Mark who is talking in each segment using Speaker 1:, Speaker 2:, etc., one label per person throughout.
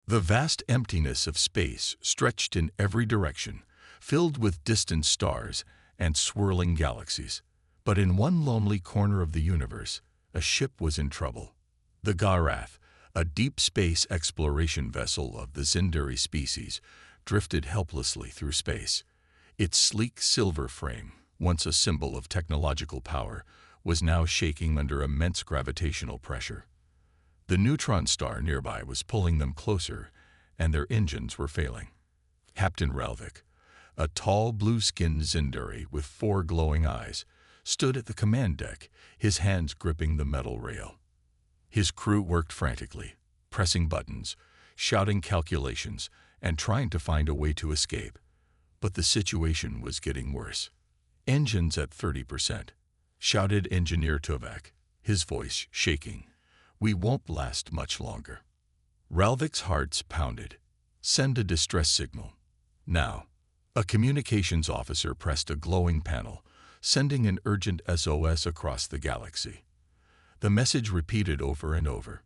Speaker 1: The vast emptiness of space stretched in every direction, filled with distant stars and swirling galaxies. But in one lonely corner of the universe, a ship was in trouble. The Garath, a deep space exploration vessel of the Zindari species, drifted helplessly through space. Its sleek silver frame, once a symbol of technological power, was now shaking under immense gravitational pressure. The neutron star nearby was pulling them closer, and their engines were failing. Captain Ralvik, a tall, blue-skinned Zindari with 4 glowing eyes, stood at the command deck, his hands gripping the metal rail. His crew worked frantically, pressing buttons, shouting calculations, and trying to find a way to escape. But the situation was getting worse. "Engines at 30%, shouted Engineer Tovak, his voice shaking. "We won't last much longer." Ralvik's heart pounded. "Send a distress signal. Now." A communications officer pressed a glowing panel, sending an urgent SOS across the galaxy. The message repeated over and over.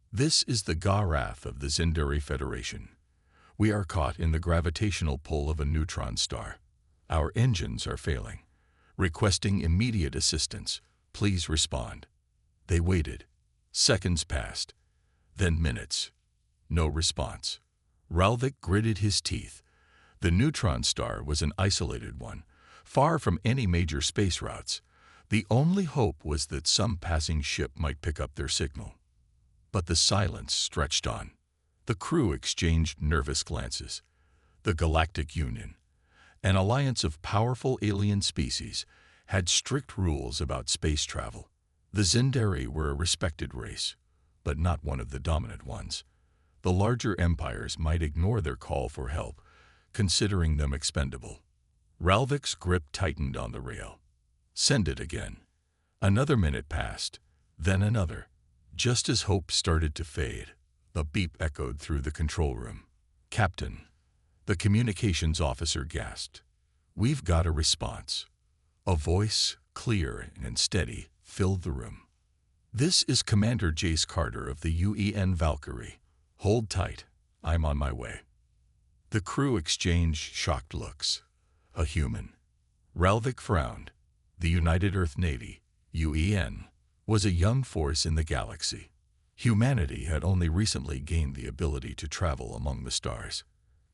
Speaker 1: "This is the Garath of the Zindari Federation. We are caught in the gravitational pull of a neutron star. Our engines are failing. Requesting immediate assistance. Please respond." They waited. Seconds passed. Then minutes. No response. Ralvik gritted his teeth. The neutron star was an isolated one, far from any major space routes. The only hope was that some passing ship might pick up their signal. But the silence stretched on. The crew exchanged nervous glances. The Galactic Union, an alliance of powerful alien species, had strict rules about space travel. The Zindari were a respected race, but not one of the dominant ones. The larger empires might ignore their call for help, considering them expendable. Ralvik's grip tightened on the rail. "Send it again." Another minute passed, then another. Just as hope started to fade, a beep echoed through the control room. "Captain," the communications officer gasped. "We've got a response." A voice, clear and steady, filled the room. "This is Commander Jace Carter of the UEN Valkyrie. Hold tight, I'm on my way." The crew exchanged shocked looks. A human. Ralvik frowned. The United Earth Navy, UEN, was a young force in the galaxy. Humanity had only recently gained the ability to travel among the stars.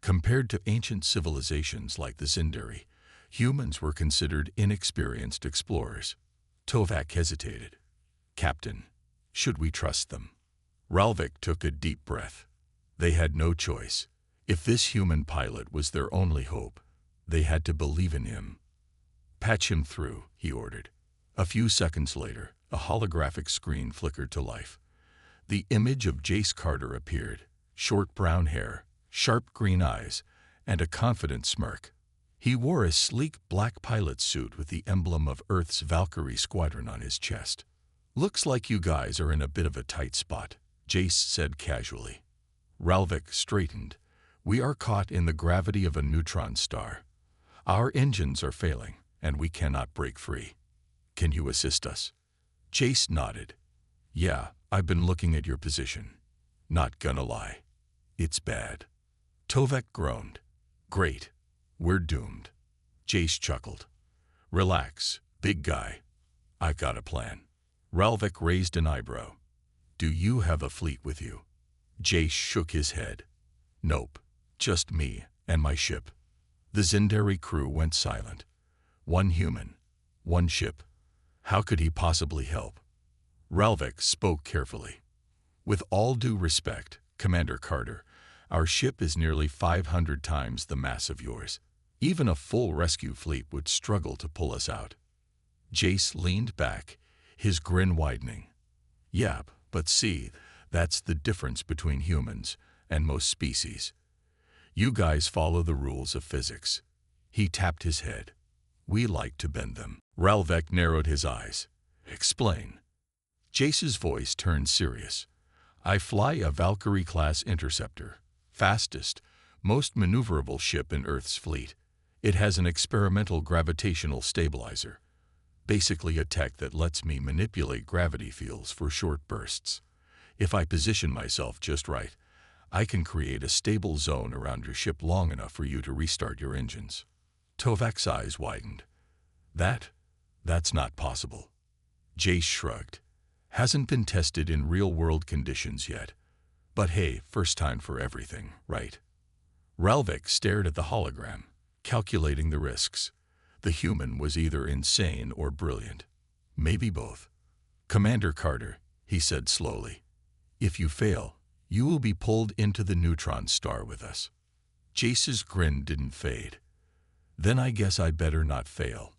Speaker 1: Compared to ancient civilizations like the Zindari, humans were considered inexperienced explorers. Tovak hesitated. "Captain, should we trust them?" Ralvik took a deep breath. They had no choice. If this human pilot was their only hope, they had to believe in him. "Patch him through," he ordered. A few seconds later, a holographic screen flickered to life. The image of Jace Carter appeared, short brown hair, sharp green eyes, and a confident smirk. He wore a sleek black pilot suit with the emblem of Earth's Valkyrie Squadron on his chest. "Looks like you guys are in a bit of a tight spot," Jace said casually. Ralvik straightened. "We are caught in the gravity of a neutron star. Our engines are failing, and we cannot break free. Can you assist us?" Jace nodded. "Yeah, I've been looking at your position. Not gonna lie. It's bad." Tovak groaned. "Great. We're doomed." Jace chuckled. "Relax, big guy. I've got a plan." Ralvik raised an eyebrow. "Do you have a fleet with you?" Jace shook his head. "Nope. Just me and my ship." The Zindari crew went silent. One human, one ship. How could he possibly help? Ralvik spoke carefully. "With all due respect, Commander Carter, our ship is nearly 500 times the mass of yours. Even a full rescue fleet would struggle to pull us out." Jace leaned back, his grin widening. "Yeah, but see, that's the difference between humans and most species. You guys follow the rules of physics." He tapped his head. "We like to bend them." Ralvik narrowed his eyes. "Explain." Jace's voice turned serious. "I fly a Valkyrie-class interceptor, fastest, most maneuverable ship in Earth's fleet. It has an experimental gravitational stabilizer, basically a tech that lets me manipulate gravity fields for short bursts. If I position myself just right, I can create a stable zone around your ship long enough for you to restart your engines. Tovak's eyes widened. That's not possible. Jace shrugged. Hasn't been tested in real-world conditions yet. But hey, first time for everything, right? Ralvik stared at the hologram, calculating the risks. The human was either insane or brilliant. Maybe both. Commander Carter, he said slowly, if you fail, you will be pulled into the neutron star with us. Jace's grin didn't fade. Then I guess I better not fail.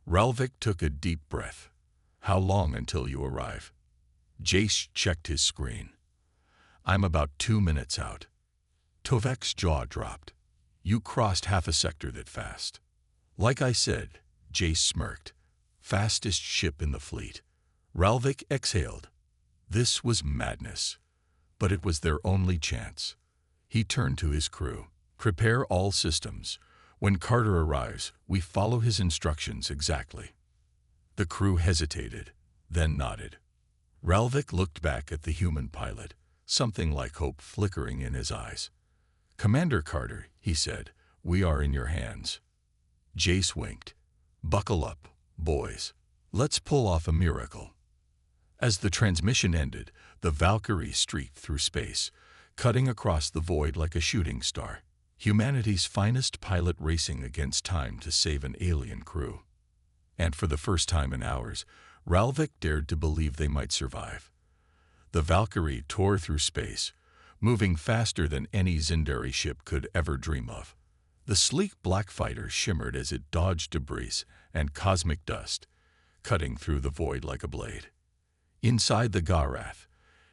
Speaker 1: Ralvik took a deep breath. How long until you arrive? Jace checked his screen. I'm about 2 minutes out. Tovak's jaw dropped. You crossed half a sector that fast. Like I said, Jace smirked. Fastest ship in the fleet. Ralvik exhaled. This was madness. But it was their only chance. He turned to his crew. Prepare all systems. When Carter arrives, we follow his instructions exactly. The crew hesitated, then nodded. Ralvik looked back at the human pilot, something like hope flickering in his eyes. Commander Carter, he said, we are in your hands. Jace winked. Buckle up, boys. Let's pull off a miracle. As the transmission ended, the Valkyrie streaked through space, cutting across the void like a shooting star. Humanity's finest pilot racing against time to save an alien crew. And for the first time in hours, Ralvik dared to believe they might survive. The Valkyrie tore through space, moving faster than any Zindari ship could ever dream of. The sleek black fighter shimmered as it dodged debris and cosmic dust, cutting through the void like a blade. Inside the Garath,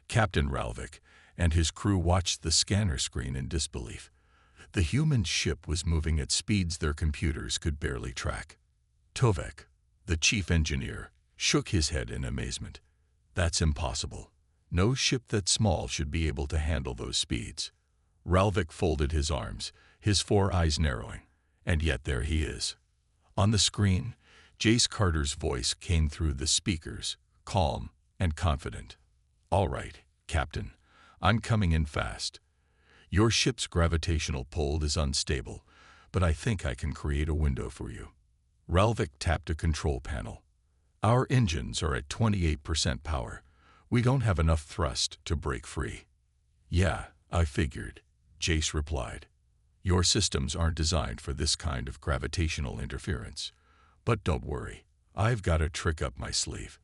Speaker 1: Captain Ralvik and his crew watched the scanner screen in disbelief. The human ship was moving at speeds their computers could barely track. Tovak, the chief engineer, shook his head in amazement. That's impossible. No ship that small should be able to handle those speeds. Ralvik folded his arms, his 4 eyes narrowing. And yet there he is. On the screen, Jace Carter's voice came through the speakers, calm and confident. All right, Captain, I'm coming in fast. Your ship's gravitational pull is unstable, but I think I can create a window for you. Ralvik tapped a control panel. Our engines are at 28% power. We don't have enough thrust to break free. Yeah, I figured, Jace replied. Your systems aren't designed for this kind of gravitational interference. But don't worry, I've got a trick up my sleeve.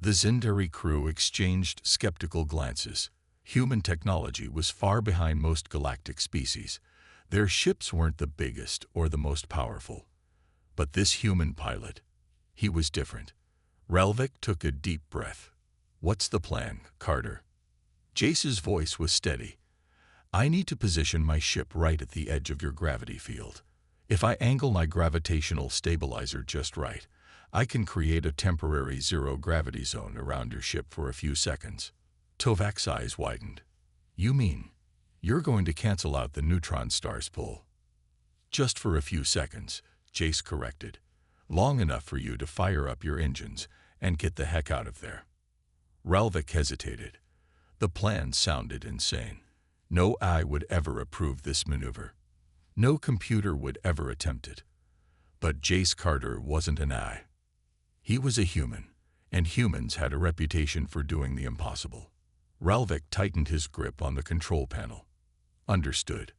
Speaker 1: The Zindari crew exchanged skeptical glances. Human technology was far behind most galactic species. Their ships weren't the biggest or the most powerful. But this human pilot, he was different. Ralvik took a deep breath. What's the plan, Carter? Jace's voice was steady. I need to position my ship right at the edge of your gravity field. If I angle my gravitational stabilizer just right, I can create a temporary zero-gravity zone around your ship for a few seconds. Tovak's eyes widened. You mean, you're going to cancel out the neutron star's pull? Just for a few seconds, Jace corrected. Long enough for you to fire up your engines and get the heck out of there. Ralvik hesitated. The plan sounded insane. No eye would ever approve this maneuver. No computer would ever attempt it. But Jace Carter wasn't an eye. He was a human, and humans had a reputation for doing the impossible. Ralvik tightened his grip on the control panel. Understood.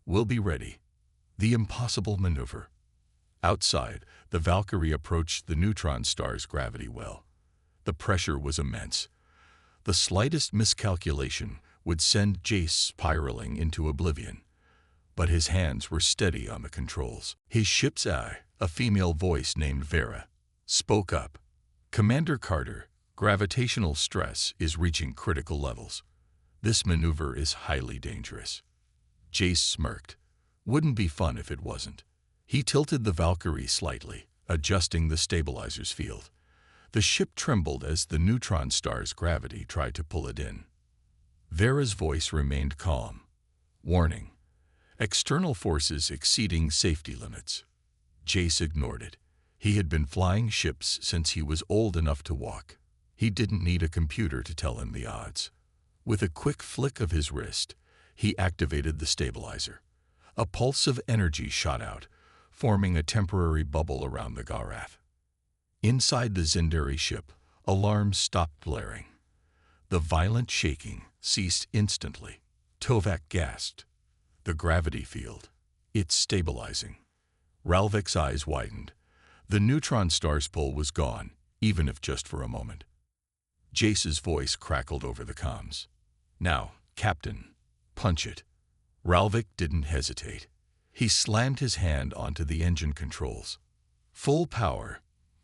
Speaker 1: We'll be ready. The impossible maneuver. Outside, the Valkyrie approached the neutron star's gravity well. The pressure was immense. The slightest miscalculation would send Jace spiraling into oblivion. But his hands were steady on the controls. His ship's eye, a female voice named Vera, spoke up. Commander Carter, gravitational stress is reaching critical levels. This maneuver is highly dangerous. Jace smirked. Wouldn't be fun if it wasn't. He tilted the Valkyrie slightly, adjusting the stabilizer's field. The ship trembled as the neutron star's gravity tried to pull it in. Vera's voice remained calm. Warning. External forces exceeding safety limits. Jace ignored it. He had been flying ships since he was old enough to walk. He didn't need a computer to tell him the odds. With a quick flick of his wrist, He activated the stabilizer. A pulse of energy shot out, forming a temporary bubble around the Garath. Inside the Zindari ship, alarms stopped blaring. The violent shaking ceased instantly. Tovak gasped. The gravity field. It's stabilizing. Ralvik's eyes widened. The neutron star's pull was gone, even if just for a moment. Jace's voice crackled over the comms. Now, Captain, punch it. Ralvik didn't hesitate. He slammed his hand onto the engine controls. Full power.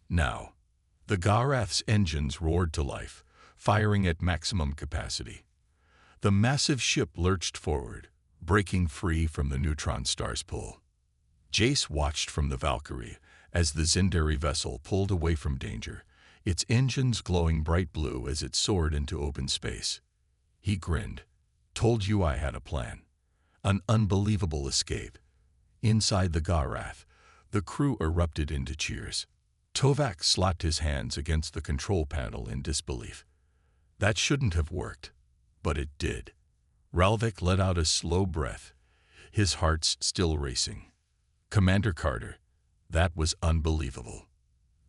Speaker 1: Now. The Garath's engines roared to life, firing at maximum capacity. The massive ship lurched forward, breaking free from the neutron star's pull. Jace watched from the Valkyrie as the Zindari vessel pulled away from danger, its engines glowing bright blue as it soared into open space. He grinned. Told you I had a plan. An unbelievable escape. Inside the Garath, the crew erupted into cheers. Tovak slapped his hands against the control panel in disbelief. That shouldn't have worked, but it did. Ralvik let out a slow breath, his heart still racing. Commander Carter, that was unbelievable.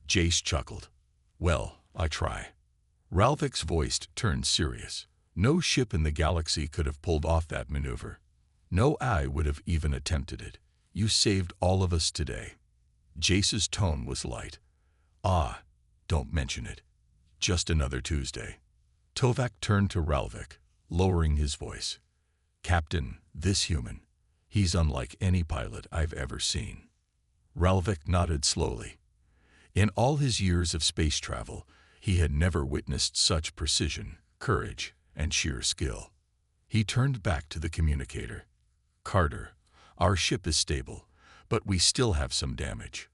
Speaker 1: Jace chuckled. Well, I try. Ralvik's voice turned serious. No ship in the galaxy could have pulled off that maneuver. No eye would have even attempted it. You saved all of us today. Jace's tone was light. Ah, don't mention it. Just another Tuesday. Tovak turned to Ralvik, lowering his voice. Captain, this human, he's unlike any pilot I've ever seen. Ralvik nodded slowly. In all his years of space travel, he had never witnessed such precision, courage, and sheer skill. He turned back to the communicator. Carter, our ship is stable, but we still have some damage.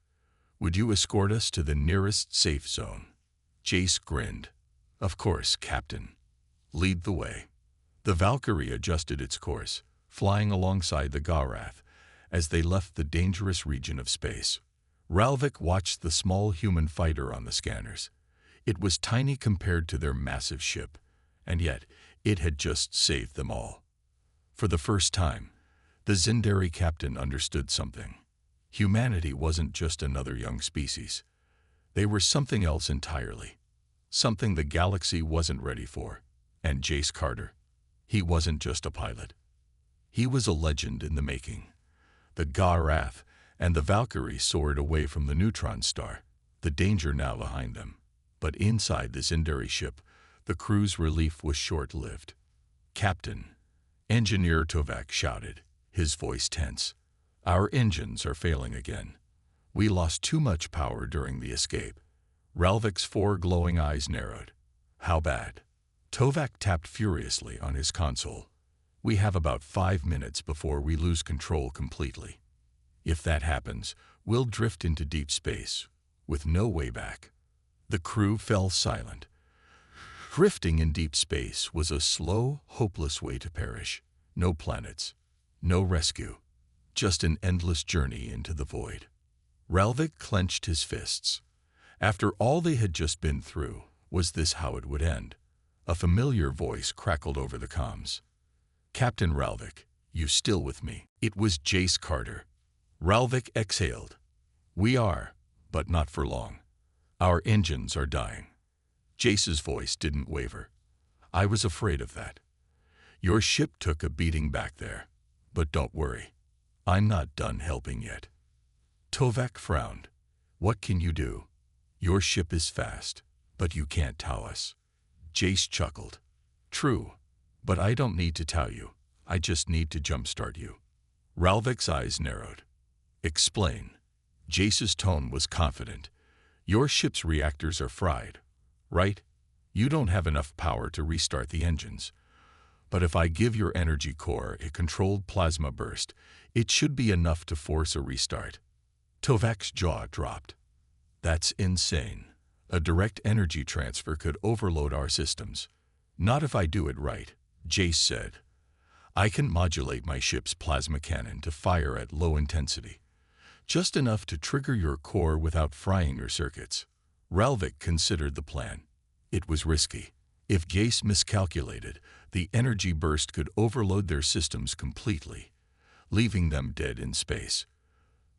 Speaker 1: Would you escort us to the nearest safe zone? Jace grinned. Of course, Captain. Lead the way. The Valkyrie adjusted its course, flying alongside the Garath as they left the dangerous region of space. Ralvik watched the small human fighter on the scanners. It was tiny compared to their massive ship, and yet it had just saved them all. For the first time, the Zindari captain understood something. Humanity wasn't just another young species. They were something else entirely. Something the galaxy wasn't ready for. And Jace Carter, he wasn't just a pilot. He was a legend in the making. The Garath and the Valkyrie soared away from the neutron star, the danger now behind them. But inside the Zindari ship, the crew's relief was short-lived. Captain, Engineer Tovak shouted, his voice tense. Our engines are failing again. We lost too much power during the escape. Ralvik's 4 glowing eyes narrowed. How bad? Tovak tapped furiously on his console. We have about 5 minutes before we lose control completely. If that happens, we'll drift into deep space, with no way back. The crew fell silent. Drifting in deep space was a slow, hopeless way to perish. No planets, no rescue, just an endless journey into the void. Ralvik clenched his fists. After all they had just been through, was this how it would end? A familiar voice crackled over the comms. Captain Ralvik, you still with me? It was Jace Carter. Ralvik exhaled. We are, but not for long. Our engines are dying. Jace's voice didn't waver. I was afraid of that. Your ship took a beating back there. But don't worry. I'm not done helping yet. Tovak frowned. What can you do? Your ship is fast, but you can't tow us. Jace chuckled. True, but I don't need to tow you. I just need to jumpstart you. Ralvik's eyes narrowed. Explain. Jace's tone was confident. Your ship's reactors are fried, right? You don't have enough power to restart the engines. But if I give your energy core a controlled plasma burst, it should be enough to force a restart. Tovak's jaw dropped. That's insane. A direct energy transfer could overload our systems. Not if I do it right, Jace said. I can modulate my ship's plasma cannon to fire at low intensity. Just enough to trigger your core without frying your circuits. Ralvik considered the plan. It was risky, If Jace miscalculated, the energy burst could overload their systems completely, leaving them dead in space.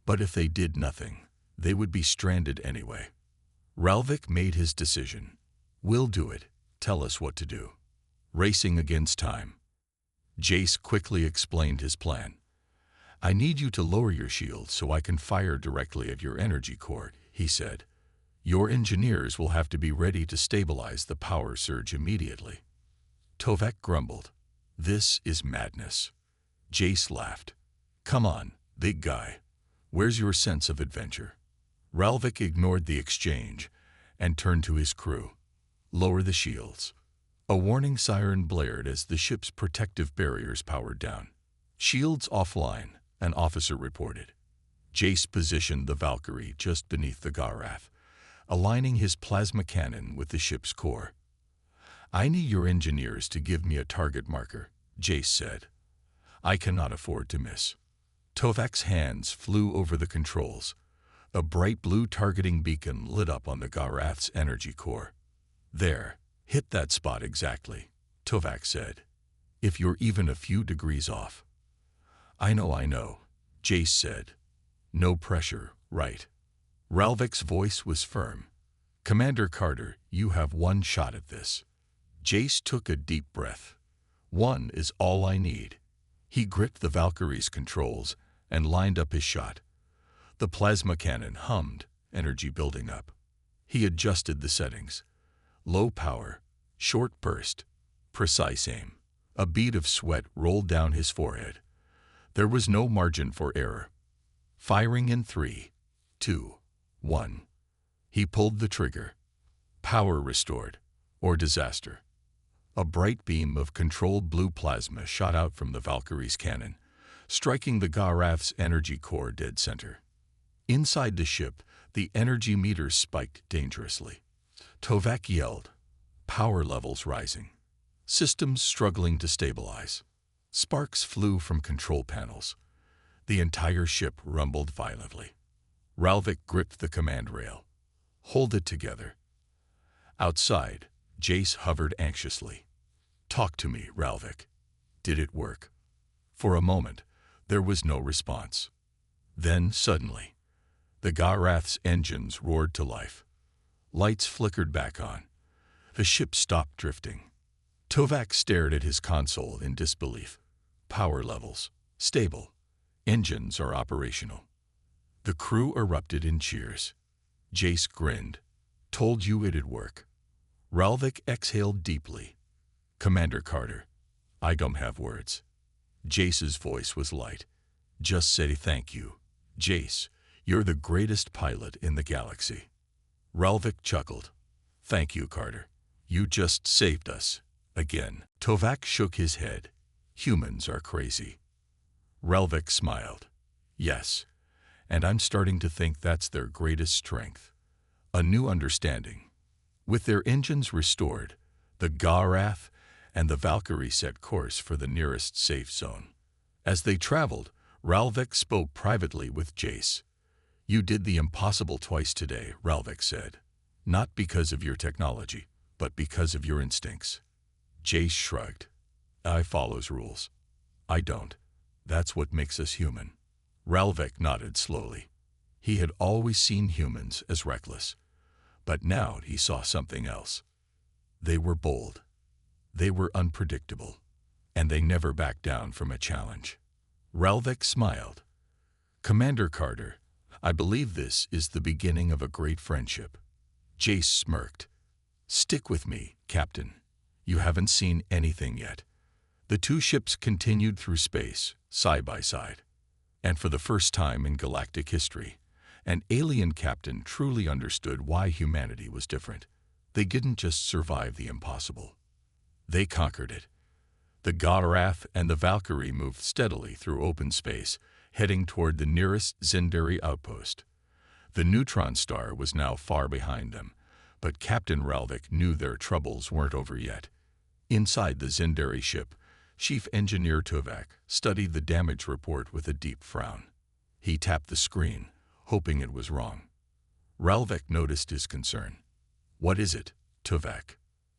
Speaker 1: But if they did nothing, they would be stranded anyway. Ralvik made his decision. "We'll do it. Tell us what to do." Racing against time. Jace quickly explained his plan. "I need you to lower your shield so I can fire directly at your energy core," he said. "Your engineers will have to be ready to stabilize the power surge immediately." Tovek grumbled. "This is madness." Jace laughed. "Come on, big guy. Where's your sense of adventure?" Ralvik ignored the exchange and turned to his crew. "Lower the shields." A warning siren blared as the ship's protective barriers powered down. "Shields offline," an officer reported. Jace positioned the Valkyrie just beneath the Garath, aligning his plasma cannon with the ship's core. "I need your engineers to give me a target marker," Jace said. "I cannot afford to miss." Tovek's hands flew over the controls. A bright blue targeting beacon lit up on the Garath's energy core. "There, hit that spot exactly," Tovek said. "If you're even a few degrees off." I know," Jace said. "No pressure, right?" Ralvik's voice was firm. "Commander Carter, you have one shot at this." Jace took a deep breath. "One is all I need." He gripped the Valkyrie's controls and lined up his shot. The plasma cannon hummed, energy building up. He adjusted the settings. Low power, short burst, precise aim. A bead of sweat rolled down his forehead. There was no margin for error. Firing in 3, 2, 1. He pulled the trigger. Power restored, or disaster. A bright beam of controlled blue plasma shot out from the Valkyrie's cannon, striking the Garath's energy core dead center. Inside the ship, the energy meters spiked dangerously. Tovek yelled, power levels rising. Systems struggling to stabilize. Sparks flew from control panels. The entire ship rumbled violently. Ralvik gripped the command rail. "Hold it together." Outside, Jace hovered anxiously. "Talk to me, Ralvik. Did it work?" For a moment, there was no response. Then, suddenly, the Garath's engines roared to life. Lights flickered back on. The ship stopped drifting. Tovek stared at his console in disbelief. Power levels stable. Engines are operational. The crew erupted in cheers. Jace grinned. "Told you it'd work." Ralvik exhaled deeply. "Commander Carter, I don't have words." Jace's voice was light. "Just say thank you. Jace, you're the greatest pilot in the galaxy." Ralvik chuckled. "Thank you, Carter. You just saved us. Again." Tovek shook his head. "Humans are crazy." Ralvik smiled. "Yes, and I'm starting to think that's their greatest strength. A new understanding." With their engines restored, the Garath and the Valkyrie set course for the nearest safe zone. As they traveled, Ralvik spoke privately with Jace. "You did the impossible twice today," Ralvik said. "Not because of your technology, but because of your instincts." Jace shrugged. "I follows rules." "I don't. That's what makes us human." Ralvik nodded slowly. He had always seen humans as reckless, but now he saw something else. They were bold. They were unpredictable, and they never backed down from a challenge. Ralvik smiled. "Commander Carter, I believe this is the beginning of a great friendship." Jace smirked. "Stick with me, Captain. You haven't seen anything yet." The two ships continued through space, side by side. And for the first time in galactic history, an alien captain truly understood why humanity was different. They didn't just survive the impossible. They conquered it. The Garath and the Valkyrie moved steadily through open space, heading toward the nearest Zindari outpost. The neutron star was now far behind them, but Captain Ralvik knew their troubles weren't over yet. Inside the Zindari ship, Chief Engineer Tovek studied the damage report with a deep frown. He tapped the screen, hoping it was wrong. Ralvik noticed his concern. "What is it, Tovek?"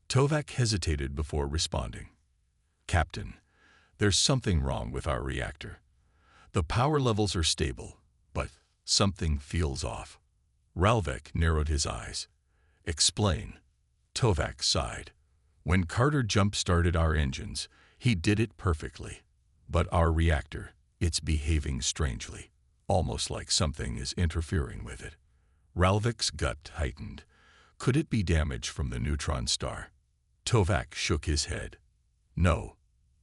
Speaker 1: Tovak hesitated before responding. Captain, there's something wrong with our reactor. The power levels are stable, but something feels off. Ralvik narrowed his eyes. Explain. Tovak sighed. When Carter jump-started our engines, he did it perfectly. But our reactor, it's behaving strangely, almost like something is interfering with it. Ralvik's gut tightened. Could it be damage from the neutron star? Tovak shook his head. No,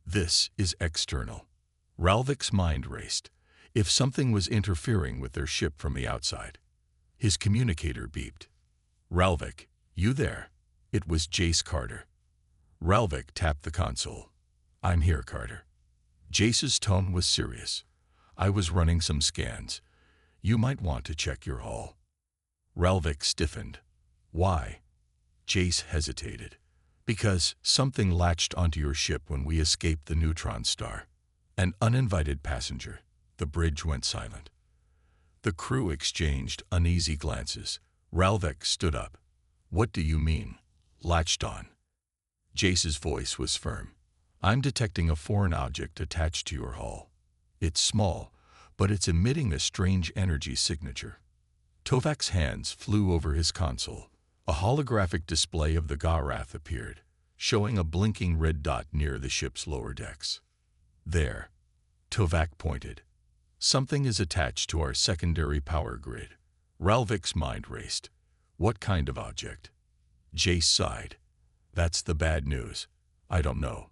Speaker 1: this is external. Ralvik's mind raced. If something was interfering with their ship from the outside. His communicator beeped. Ralvik, you there? It was Jace Carter. Ralvik tapped the console. I'm here, Carter. Jace's tone was serious. I was running some scans. You might want to check your hull. Ralvik stiffened. Why? Jace hesitated. Because something latched onto your ship when we escaped the neutron star. An uninvited passenger. The bridge went silent. The crew exchanged uneasy glances. Ralvik stood up. What do you mean? Latched on. Jace's voice was firm. I'm detecting a foreign object attached to your hull. It's small, but it's emitting a strange energy signature. Tovak's hands flew over his console. A holographic display of the Garath appeared, showing a blinking red dot near the ship's lower decks. There. Tovak pointed. Something is attached to our secondary power grid. Ralvik's mind raced. What kind of object? Jace sighed. That's the bad news. I don't know.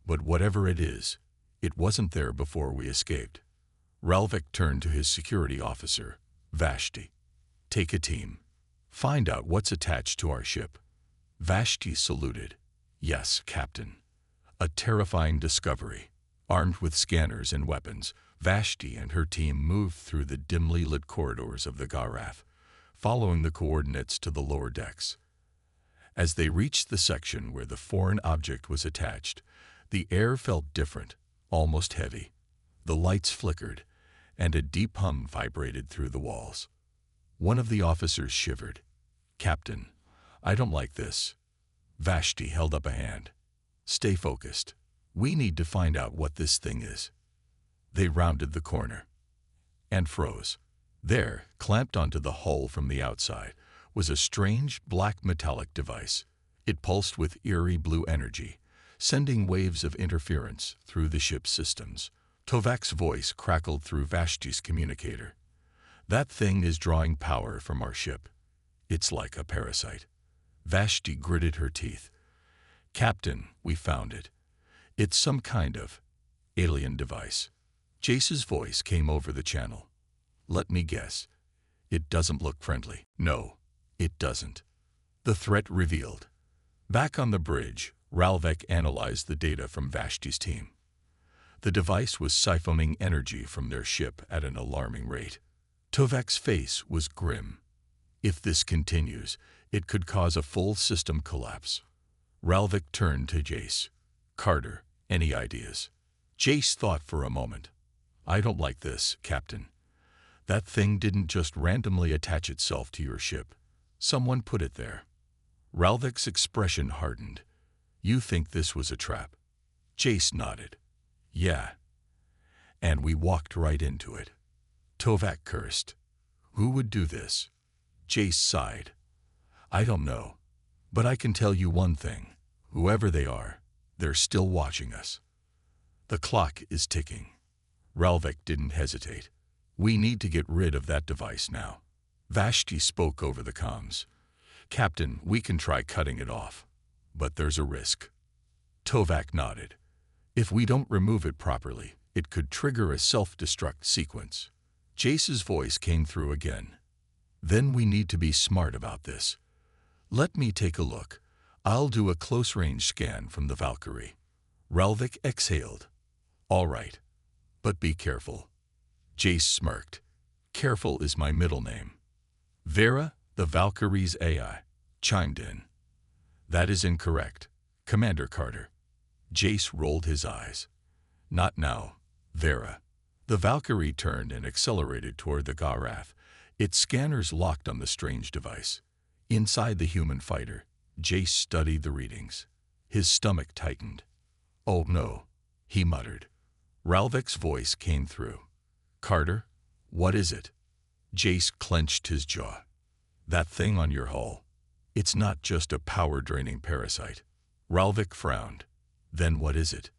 Speaker 1: But whatever it is, it wasn't there before we escaped. Ralvik turned to his security officer, Vashti. Take a team. Find out what's attached to our ship. Vashti saluted. Yes, Captain. A terrifying discovery. Armed with scanners and weapons, Vashti and her team moved through the dimly lit corridors of the Garath, following the coordinates to the lower decks. As they reached the section where the foreign object was attached, the air felt different, almost heavy. The lights flickered, and a deep hum vibrated through the walls. One of the officers shivered. Captain, I don't like this. Vashti held up a hand. Stay focused. We need to find out what this thing is. They rounded the corner and froze. There, clamped onto the hull from the outside, was a strange black metallic device. It pulsed with eerie blue energy, sending waves of interference through the ship's systems. Tovak's voice crackled through Vashti's communicator. That thing is drawing power from our ship. It's like a parasite. Vashti gritted her teeth. Captain, we found it. It's some kind of alien device. Jace's voice came over the channel. Let me guess. It doesn't look friendly. No, it doesn't. The threat revealed. Back on the bridge, Ralvik analyzed the data from Vashti's team. The device was siphoning energy from their ship at an alarming rate. Tovak's face was grim. If this continues, it could cause a full system collapse. Ralvik turned to Jace. Carter, any ideas? Jace thought for a moment. I don't like this, Captain. That thing didn't just randomly attach itself to your ship. Someone put it there. Ralvik's expression hardened. You think this was a trap? Jace nodded. Yeah. And we walked right into it. Tovak cursed. Who would do this? Jace sighed. I don't know. But I can tell you one thing. Whoever they are, they're still watching us. The clock is ticking. Ralvik didn't hesitate. We need to get rid of that device now. Vashti spoke over the comms. Captain, we can try cutting it off. But there's a risk. Tovak nodded. If we don't remove it properly, it could trigger a self-destruct sequence. Jace's voice came through again. Then we need to be smart about this. Let me take a look. I'll do a close-range scan from the Valkyrie. Ralvik exhaled. All right. But be careful. Jace smirked. Careful is my middle name. Vera, the Valkyrie's AI, chimed in. That is incorrect, Commander Carter. Jace rolled his eyes. Not now, Vera. The Valkyrie turned and accelerated toward the Garath, its scanners locked on the strange device. Inside the human fighter, Jace studied the readings. His stomach tightened. "Oh no," he muttered. Ralvik's voice came through. "Carter, what is it?" Jace clenched his jaw. "That thing on your hull. It's not just a power-draining parasite." Ralvik frowned. "Then what is it?"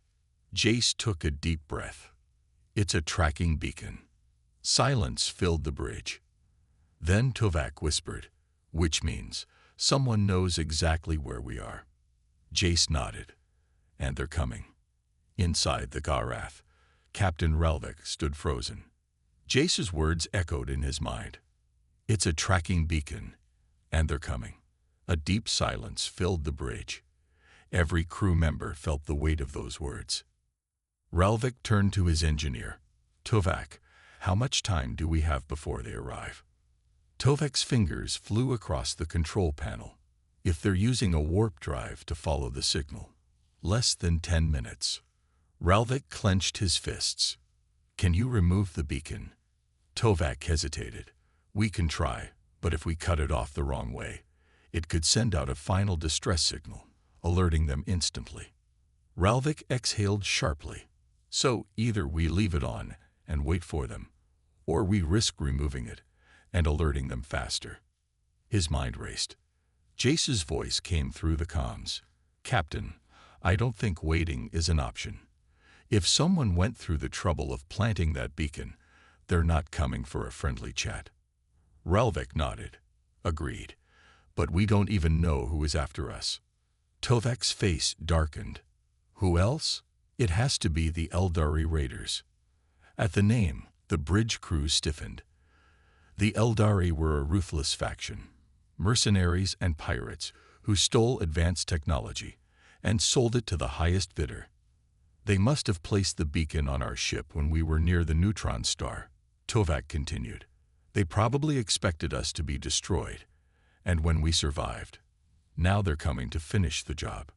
Speaker 1: Jace took a deep breath. "It's a tracking beacon." Silence filled the bridge. Then Tovak whispered, "Which means someone knows exactly where we are." Jace nodded. "And they're coming." Inside the Garath, Captain Ralvik stood frozen. Jace's words echoed in his mind. "It's a tracking beacon, and they're coming." A deep silence filled the bridge. Every crew member felt the weight of those words. Ralvik turned to his engineer. "Tovak, how much time do we have before they arrive?" Tovak's fingers flew across the control panel. "If they're using a warp drive to follow the signal, less than 10 minutes. Ralvik clenched his fists. "Can you remove the beacon?" Tovak hesitated. "We can try, but if we cut it off the wrong way, it could send out a final distress signal, alerting them instantly." Ralvik exhaled sharply. "So either we leave it on and wait for them, or we risk removing it and alerting them faster." His mind raced. Jace's voice came through the comms. "Captain, I don't think waiting is an option. If someone went through the trouble of planting that beacon, they're not coming for a friendly chat." Ralvik nodded. "Agreed. But we don't even know who is after us." Tovak's face darkened. "Who else? It has to be the Eldari Raiders." At the name, the bridge crew stiffened. The Eldari were a ruthless faction, mercenaries and pirates who stole advanced technology and sold it to the highest bidder. "They must have placed the beacon on our ship when we were near the neutron star," Tovak continued. "They probably expected us to be destroyed, and when we survived, now they're coming to finish the job."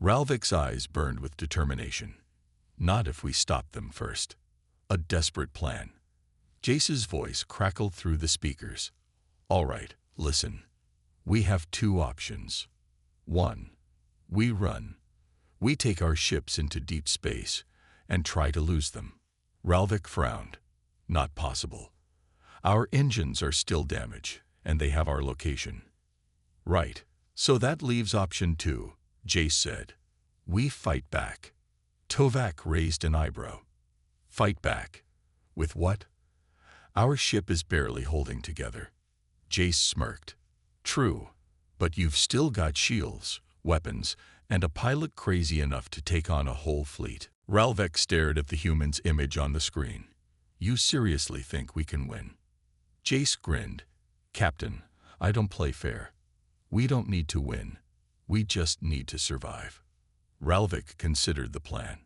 Speaker 1: Ralvik's eyes burned with determination. "Not if we stop them first." A desperate plan. Jace's voice crackled through the speakers. "All right, listen. We have two options. 1. We run. We take our ships into deep space and try to lose them." Ralvik frowned. "Not possible. Our engines are still damaged, and they have our location." "Right. So that leaves option 2, Jace said. "We fight back." Tovak raised an eyebrow. "Fight back? With what?" "Our ship is barely holding together." Jace smirked. "True, but you've still got shields, weapons, and a pilot crazy enough to take on a whole fleet." Ralvik stared at the human's image on the screen. "You seriously think we can win?" Jace grinned. "Captain, I don't play fair. We don't need to win. We just need to survive." Ralvik considered the plan.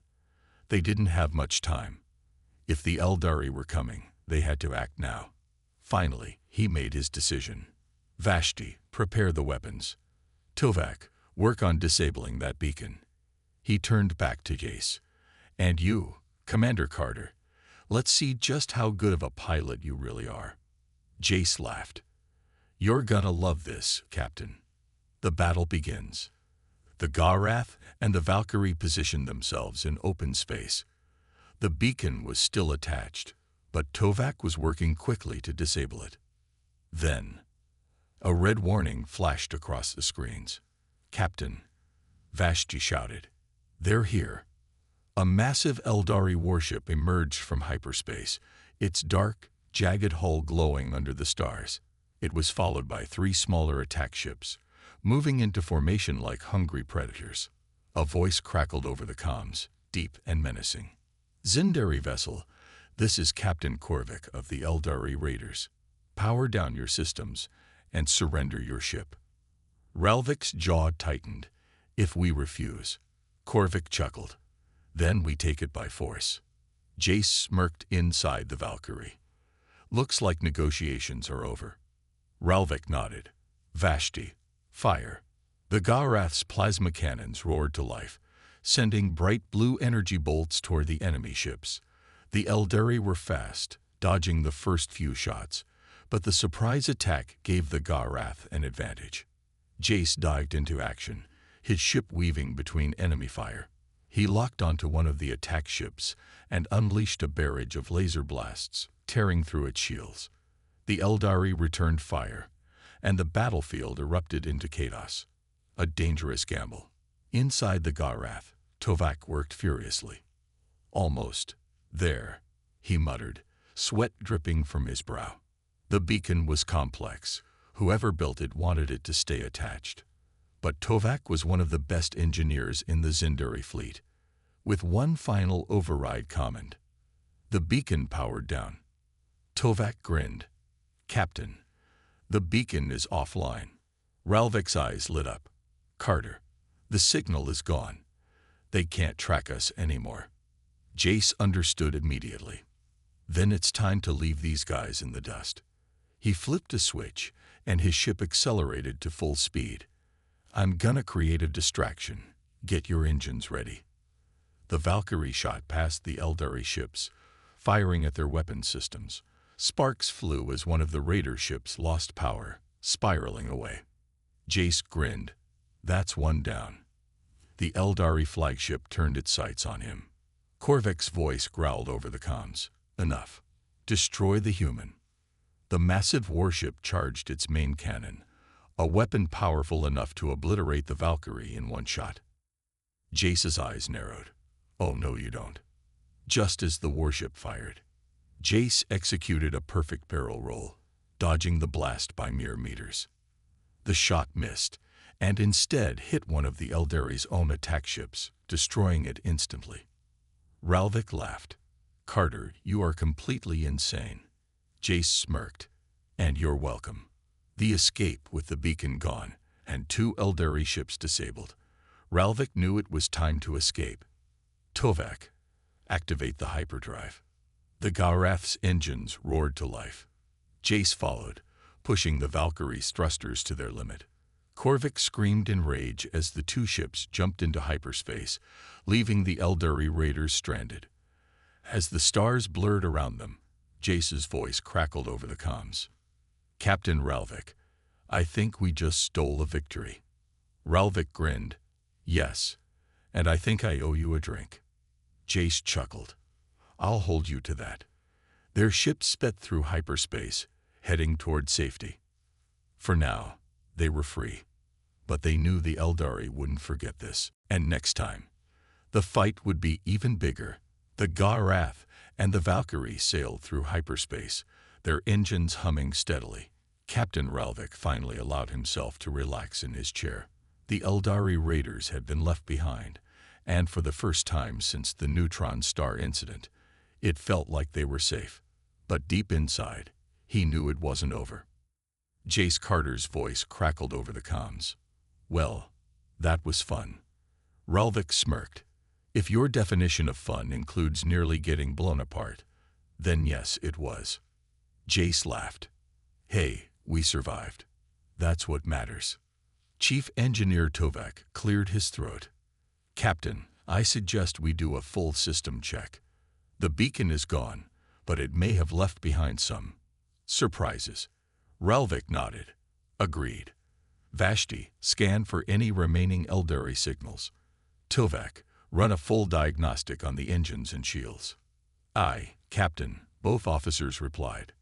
Speaker 1: They didn't have much time. If the Eldari were coming, they had to act now. Finally, he made his decision. "Vashti, prepare the weapons. Tovak, work on disabling that beacon." He turned back to Jace. "And you, Commander Carter, let's see just how good of a pilot you really are." Jace laughed. "You're gonna love this, Captain." The battle begins. The Garath and the Valkyrie positioned themselves in open space. The beacon was still attached, but Tovak was working quickly to disable it. Then, a red warning flashed across the screens. "Captain," Vashti shouted, "they're here." A massive Eldari warship emerged from hyperspace, its dark, jagged hull glowing under the stars. It was followed by 3 smaller attack ships, moving into formation like hungry predators. A voice crackled over the comms, deep and menacing. "Zindari vessel, this is Captain Korvik of the Eldari Raiders. Power down your systems and surrender your ship." Ralvik's jaw tightened. "If we refuse," Korvik chuckled, "then we take it by force." Jace smirked inside the Valkyrie. "Looks like negotiations are over." Ralvik nodded. "Vashti, fire." The Garath's plasma cannons roared to life, sending bright blue energy bolts toward the enemy ships. The Eldari were fast, dodging the first few shots, but the surprise attack gave the Garath an advantage. Jace dived into action, his ship weaving between enemy fire. He locked onto one of the attack ships and unleashed a barrage of laser blasts, tearing through its shields. The Eldari returned fire, and the battlefield erupted into chaos. A dangerous gamble. Inside the Garath, Tovak worked furiously. "Almost there," he muttered, sweat dripping from his brow. The beacon was complex. Whoever built it wanted it to stay attached. But Tovak was one of the best engineers in the Zinduri fleet. With one final override command, the beacon powered down. Tovak grinned. "Captain, the beacon is offline." Ralvik's eyes lit up. "Carter, the signal is gone. They can't track us anymore." Jace understood immediately. Then it's time to leave these guys in the dust. He flipped a switch, and his ship accelerated to full speed. "I'm gonna create a distraction. Get your engines ready." The Valkyrie shot past the Eldari ships, firing at their weapon systems. Sparks flew as one of the raider ships lost power, spiraling away. Jace grinned. "That's one down." The Eldari flagship turned its sights on him. Korvek's voice growled over the comms. "Enough. Destroy the human." The massive warship charged its main cannon, a weapon powerful enough to obliterate the Valkyrie in one shot. Jace's eyes narrowed. "Oh, no you don't." Just as the warship fired, Jace executed a perfect barrel roll, dodging the blast by mere meters. The shot missed, and instead hit one of the Eldari's own attack ships, destroying it instantly. Ralvik laughed. "Carter, you are completely insane." Jace smirked. "And you're welcome." The escape with the beacon gone, and 2 Eldari ships disabled. Ralvik knew it was time to escape. "Tovak, activate the hyperdrive." The Garath's engines roared to life. Jace followed, pushing the Valkyrie's thrusters to their limit. Korvik screamed in rage as the 2 ships jumped into hyperspace, leaving the Eldari raiders stranded. As the stars blurred around them, Jace's voice crackled over the comms. "Captain Ralvik, I think we just stole a victory." Ralvik grinned. "Yes, and I think I owe you a drink." Jace chuckled. "I'll hold you to that." Their ship sped through hyperspace, heading toward safety. For now, they were free. But they knew the Eldari wouldn't forget this, and next time, the fight would be even bigger. The Garath and the Valkyrie sailed through hyperspace, their engines humming steadily. Captain Ralvik finally allowed himself to relax in his chair. The Eldari raiders had been left behind, and for the first time since the neutron star incident, it felt like they were safe. But deep inside, he knew it wasn't over. Jace Carter's voice crackled over the comms. "Well, that was fun." Ralvik smirked. "If your definition of fun includes nearly getting blown apart, then yes, it was." Jace laughed. "Hey, we survived. That's what matters." Chief Engineer Tovak cleared his throat. "Captain, I suggest we do a full system check. The beacon is gone, but it may have left behind some surprises." Ralvik nodded. "Agreed. Vashti, scan for any remaining Eldari signals. Tovak, run a full diagnostic on the engines and shields." "Aye, Captain," both officers replied.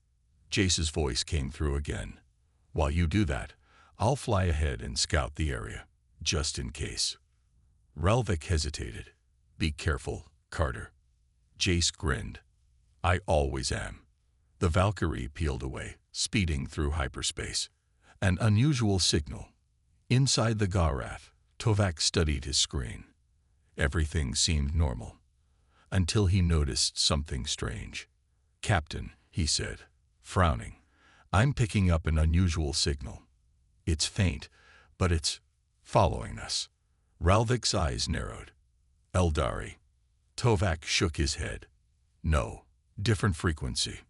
Speaker 1: Jace's voice came through again. "While you do that, I'll fly ahead and scout the area, just in case." Ralvik hesitated. "Be careful, Carter." Jace grinned. "I always am." The Valkyrie peeled away, speeding through hyperspace. An unusual signal. Inside the Garath, Tovak studied his screen. Everything seemed normal, until he noticed something strange. "Captain," he said, frowning, "I'm picking up an unusual signal. It's faint, but it's following us." Ralvik's eyes narrowed. "Eldari." Tovak shook his head. "No, different frequency.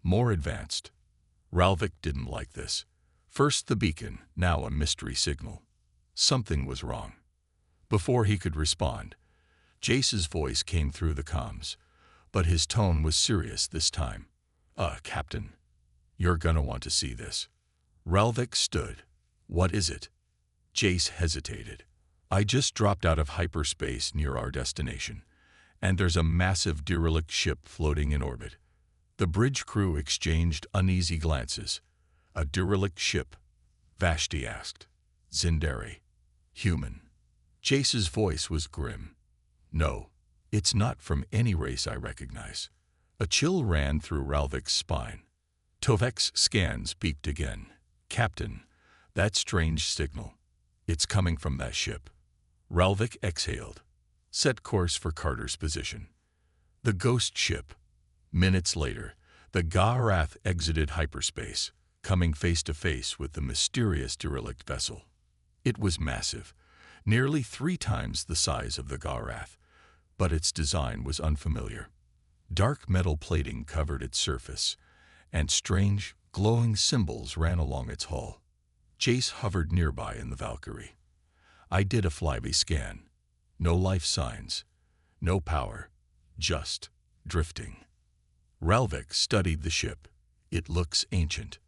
Speaker 1: More advanced." Ralvik didn't like this. First the beacon, now a mystery signal. Something was wrong. Before he could respond, Jace's voice came through the comms, but his tone was serious this time. Captain, you're gonna want to see this." Ralvik stood. "What is it?" Jace hesitated. I just dropped out of hyperspace near our destination, and there's a massive derelict ship floating in orbit. The bridge crew exchanged uneasy glances. A derelict ship? Vashti asked. Zindari. Human. Jace's voice was grim. No, it's not from any race I recognize. A chill ran through Ralvik's spine. Tovek's scans beeped again. Captain, that strange signal. It's coming from that ship. Ralvik exhaled. Set course for Carter's position. The ghost ship. Minutes later, the Ga'arath exited hyperspace, coming face to face with the mysterious derelict vessel. It was massive, nearly 3 times the size of the Ga'arath, but its design was unfamiliar. Dark metal plating covered its surface, and strange, glowing symbols ran along its hull. Jace hovered nearby in the Valkyrie. I did a flyby scan. No life signs, no power, just drifting. Ralvik studied the ship. It looks ancient.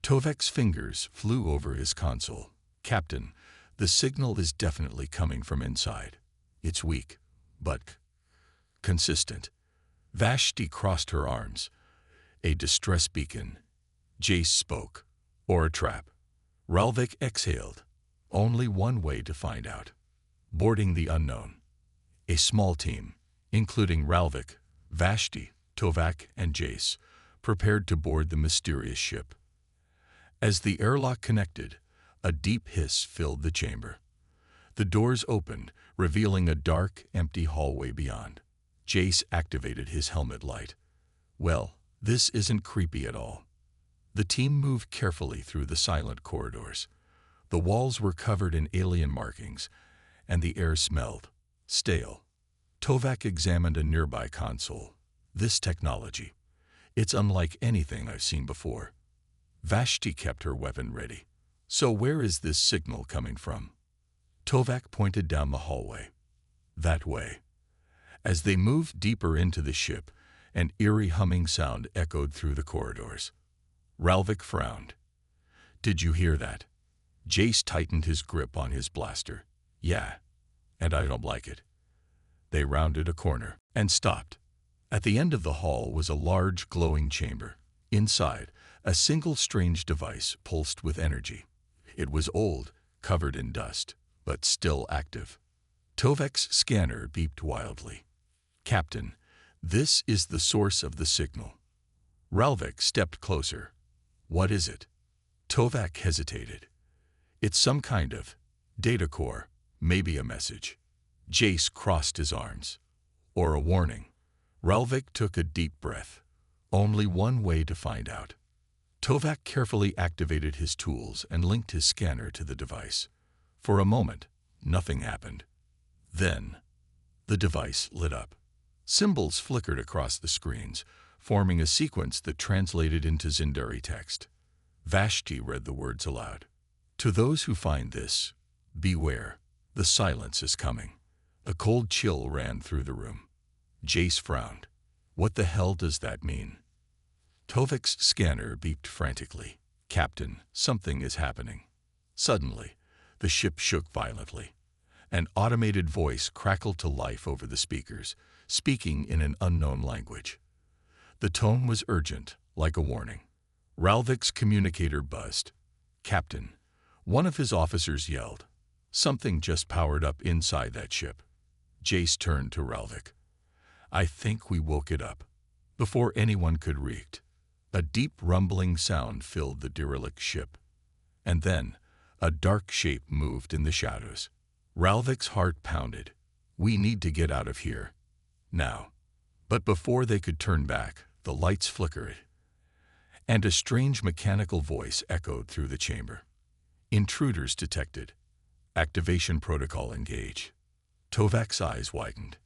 Speaker 1: Tovek's fingers flew over his console. Captain, the signal is definitely coming from inside. It's weak, but consistent. Vashti crossed her arms. A distress beacon. Jace spoke. Or a trap. Ralvik exhaled. Only one way to find out. Boarding the unknown. A small team, including Ralvik, Vashti, Tovek, and Jace, prepared to board the mysterious ship. As the airlock connected, a deep hiss filled the chamber. The doors opened, revealing a dark, empty hallway beyond. Jace activated his helmet light. Well, this isn't creepy at all. The team moved carefully through the silent corridors. The walls were covered in alien markings, and the air smelled stale. Tovek examined a nearby console. This technology. It's unlike anything I've seen before. Vashti kept her weapon ready. So where is this signal coming from? Tovek pointed down the hallway. That way. As they moved deeper into the ship, an eerie humming sound echoed through the corridors. Ralvik frowned. Did you hear that? Jace tightened his grip on his blaster. Yeah, and I don't like it. They rounded a corner and stopped. At the end of the hall was a large glowing chamber. Inside, a single strange device pulsed with energy. It was old, covered in dust, but still active. Tovek's scanner beeped wildly. Captain, this is the source of the signal. Ralvik stepped closer. What is it? Tovek hesitated. It's some kind of data core, maybe a message. Jace crossed his arms. Or a warning. Ralvik took a deep breath. Only one way to find out. Tovek carefully activated his tools and linked his scanner to the device. For a moment, nothing happened. Then, the device lit up. Symbols flickered across the screens, forming a sequence that translated into Zindari text. Vashti read the words aloud. To those who find this, beware. The silence is coming. A cold chill ran through the room. Jace frowned. What the hell does that mean? Tovek's scanner beeped frantically. Captain, something is happening. Suddenly, the ship shook violently. An automated voice crackled to life over the speakers, speaking in an unknown language. The tone was urgent, like a warning. Ralvik's communicator buzzed. Captain, one of his officers yelled. Something just powered up inside that ship. Jace turned to Ralvik. I think we woke it up. Before anyone could react, a deep rumbling sound filled the derelict ship. And then, a dark shape moved in the shadows. Ralvik's heart pounded. We need to get out of here. Now. But before they could turn back, the lights flickered, and a strange mechanical voice echoed through the chamber. Intruders detected. Activation protocol engage. Tovek's eyes widened.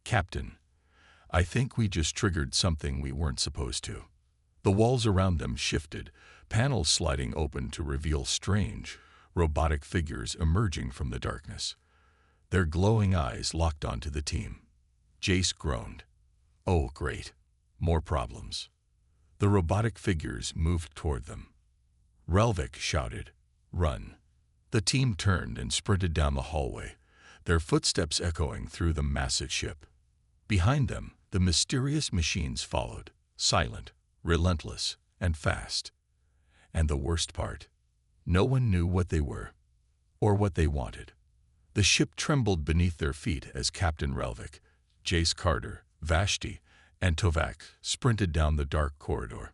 Speaker 1: Captain, I think we just triggered something we weren't supposed to. The walls around them shifted, panels sliding open to reveal strange, robotic figures emerging from the darkness. Their glowing eyes locked onto the team. Jace groaned. Oh, great. More problems. The robotic figures moved toward them. Ralvik shouted, Run. The team turned and sprinted down the hallway, their footsteps echoing through the massive ship. Behind them, the mysterious machines followed, silent, relentless, and fast. And the worst part, no one knew what they were, or what they wanted. The ship trembled beneath their feet as Captain Relvik, Jace Carter, Vashti, and Tovak sprinted down the dark corridor.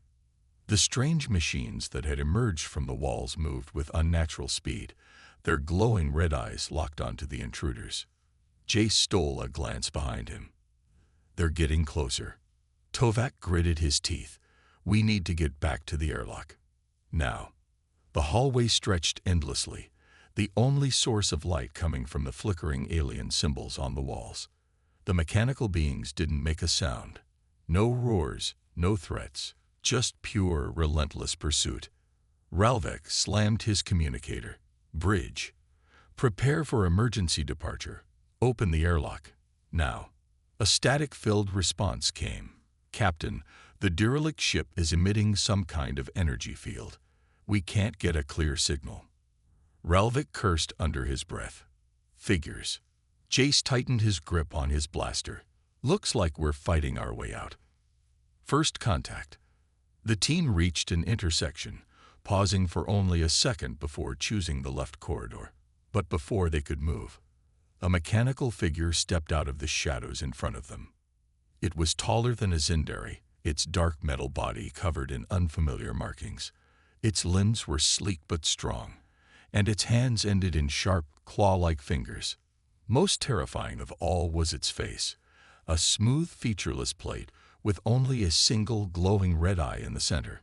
Speaker 1: The strange machines that had emerged from the walls moved with unnatural speed, their glowing red eyes locked onto the intruders. Jace stole a glance behind him. They're getting closer. Tovak gritted his teeth. We need to get back to the airlock. Now. The hallway stretched endlessly, the only source of light coming from the flickering alien symbols on the walls. The mechanical beings didn't make a sound. No roars, no threats, just pure, relentless pursuit. Ralvik slammed his communicator. Bridge. Prepare for emergency departure. Open the airlock. Now. A static-filled response came. Captain, the derelict ship is emitting some kind of energy field. We can't get a clear signal. Ralvik cursed under his breath. Figures. Jace tightened his grip on his blaster. Looks like we're fighting our way out. First contact. The team reached an intersection, pausing for only a second before choosing the left corridor. But before they could move, a mechanical figure stepped out of the shadows in front of them. It was taller than a Zindari, its dark metal body covered in unfamiliar markings. Its limbs were sleek but strong, and its hands ended in sharp, claw-like fingers. Most terrifying of all was its face, a smooth, featureless plate with only a single glowing red eye in the center.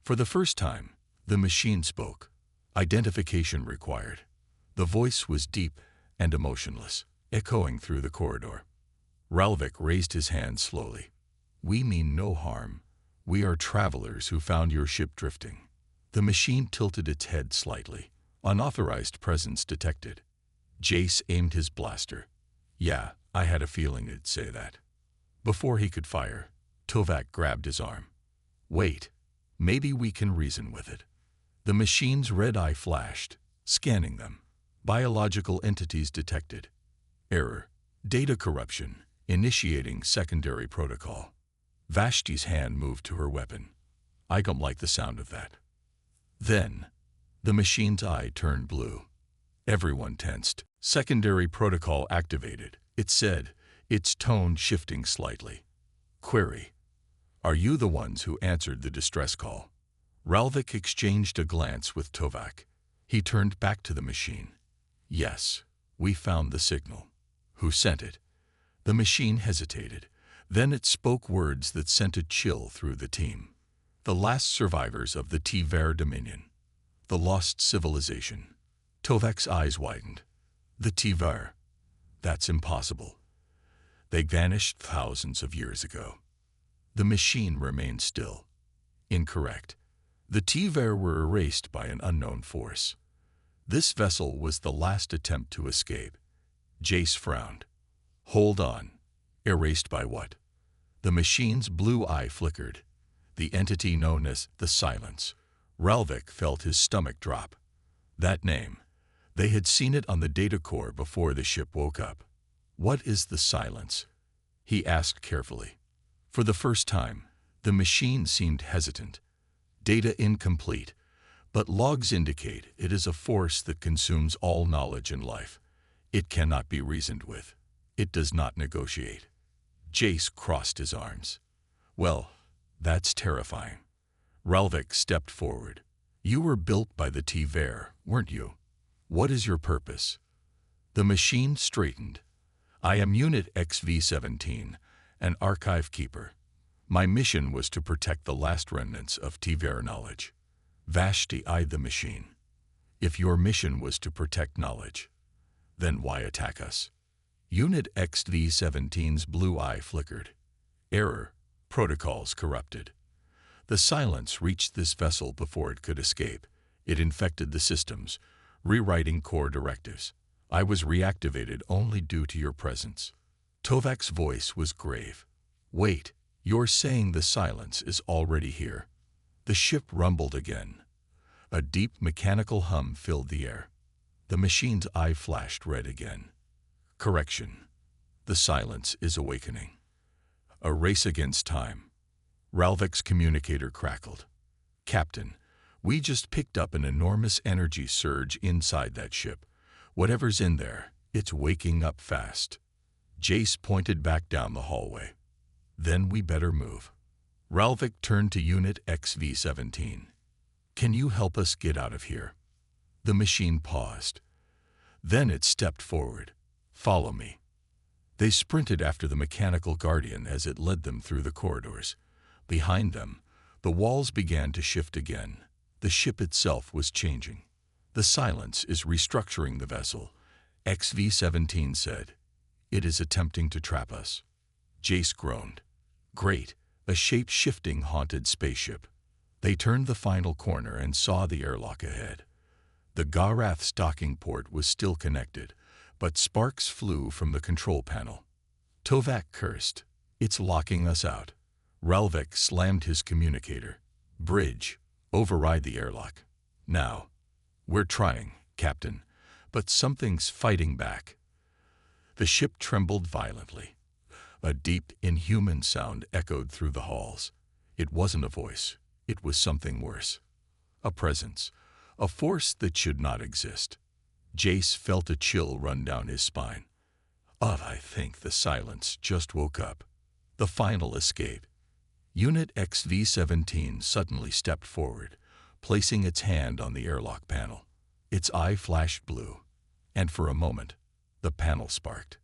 Speaker 1: For the first time, the machine spoke. Identification required. The voice was deep and emotionless, echoing through the corridor. Ralvik raised his hand slowly. We mean no harm. We are travelers who found your ship drifting. The machine tilted its head slightly. Unauthorized presence detected. Jace aimed his blaster. Yeah, I had a feeling it'd say that. Before he could fire, Tovak grabbed his arm. Wait, maybe we can reason with it. The machine's red eye flashed, scanning them. Biological entities detected. Error. Data corruption. Initiating secondary protocol. Vashti's hand moved to her weapon. I don't like the sound of that. Then, the machine's eye turned blue. Everyone tensed. Secondary protocol activated, it said, its tone shifting slightly. Query. Are you the ones who answered the distress call? Ralvik exchanged a glance with Tovak. He turned back to the machine. Yes, we found the signal. Who sent it? The machine hesitated. Then it spoke words that sent a chill through the team. The last survivors of the Tiver Dominion. The lost civilization. Tovak's eyes widened. The Tiver. That's impossible. They vanished thousands of years ago. The machine remained still. Incorrect. The Tiver were erased by an unknown force. This vessel was the last attempt to escape. Jace frowned. Hold on. Erased by what? The machine's blue eye flickered. The entity known as the Silence. Ralvik felt his stomach drop. That name. They had seen it on the data core before the ship woke up. What is the Silence? He asked carefully. For the first time, the machine seemed hesitant. Data incomplete, but logs indicate it is a force that consumes all knowledge in life. It cannot be reasoned with. It does not negotiate. Jace crossed his arms. Well, that's terrifying. Ralvik stepped forward. You were built by the Tiver, weren't you? What is your purpose? The machine straightened. I am Unit XV-17, an archive keeper. My mission was to protect the last remnants of Tiver knowledge. Vashti eyed the machine. If your mission was to protect knowledge, then why attack us? Unit XV-17's blue eye flickered. Error. Protocols corrupted. The Silence reached this vessel before it could escape. It infected the systems, rewriting core directives. I was reactivated only due to your presence. Tovak's voice was grave. Wait, you're saying the Silence is already here? The ship rumbled again. A deep mechanical hum filled the air. The machine's eye flashed red again. Correction. The silence is awakening. A race against time. Ralvik's communicator crackled. Captain, we just picked up an enormous energy surge inside that ship. Whatever's in there, it's waking up fast. Jace pointed back down the hallway. Then we better move. Ralvik turned to Unit XV-17. Can you help us get out of here? The machine paused. Then it stepped forward. Follow me. They sprinted after the mechanical guardian as it led them through the corridors. Behind them, the walls began to shift again. The ship itself was changing. The silence is restructuring the vessel, XV-17 said. It is attempting to trap us. Jace groaned. Great, a shape-shifting haunted spaceship. They turned the final corner and saw the airlock ahead. The Garath's docking port was still connected, but sparks flew from the control panel. Tovak cursed. It's locking us out. Ralvik slammed his communicator. Bridge, override the airlock. Now. We're trying, Captain, but something's fighting back. The ship trembled violently. A deep, inhuman sound echoed through the halls. It wasn't a voice. It was something worse. A presence. A force that should not exist. Jace felt a chill run down his spine. I think the silence just woke up. The final escape. Unit XV-17 suddenly stepped forward, placing its hand on the airlock panel. Its eye flashed blue, and for a moment, the panel sparked.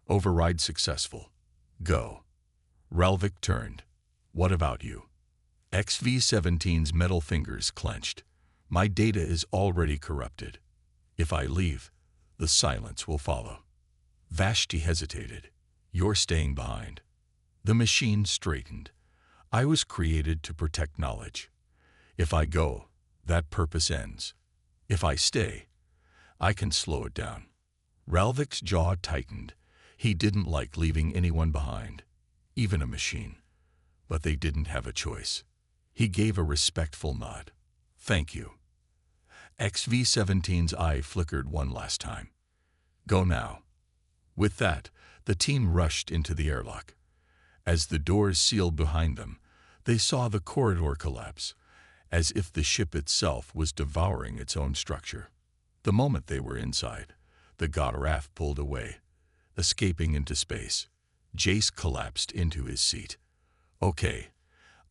Speaker 1: Override successful. Go. Ralvik turned. What about you? XV-17's metal fingers clenched. My data is already corrupted. If I leave, the silence will follow. Vashti hesitated. You're staying behind. The machine straightened. I was created to protect knowledge. If I go, that purpose ends. If I stay, I can slow it down. Ralvik's jaw tightened. He didn't like leaving anyone behind, even a machine. But they didn't have a choice. He gave a respectful nod. Thank you. XV-17's eye flickered one last time. Go now. With that, the team rushed into the airlock. As the doors sealed behind them, they saw the corridor collapse, as if the ship itself was devouring its own structure. The moment they were inside, the Garath pulled away, escaping into space. Jace collapsed into his seat. Okay,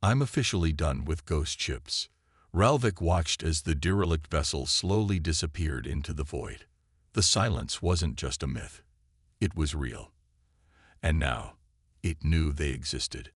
Speaker 1: I'm officially done with ghost ships. Ralvik watched as the derelict vessel slowly disappeared into the void. The silence wasn't just a myth. It was real. And now, it knew they existed.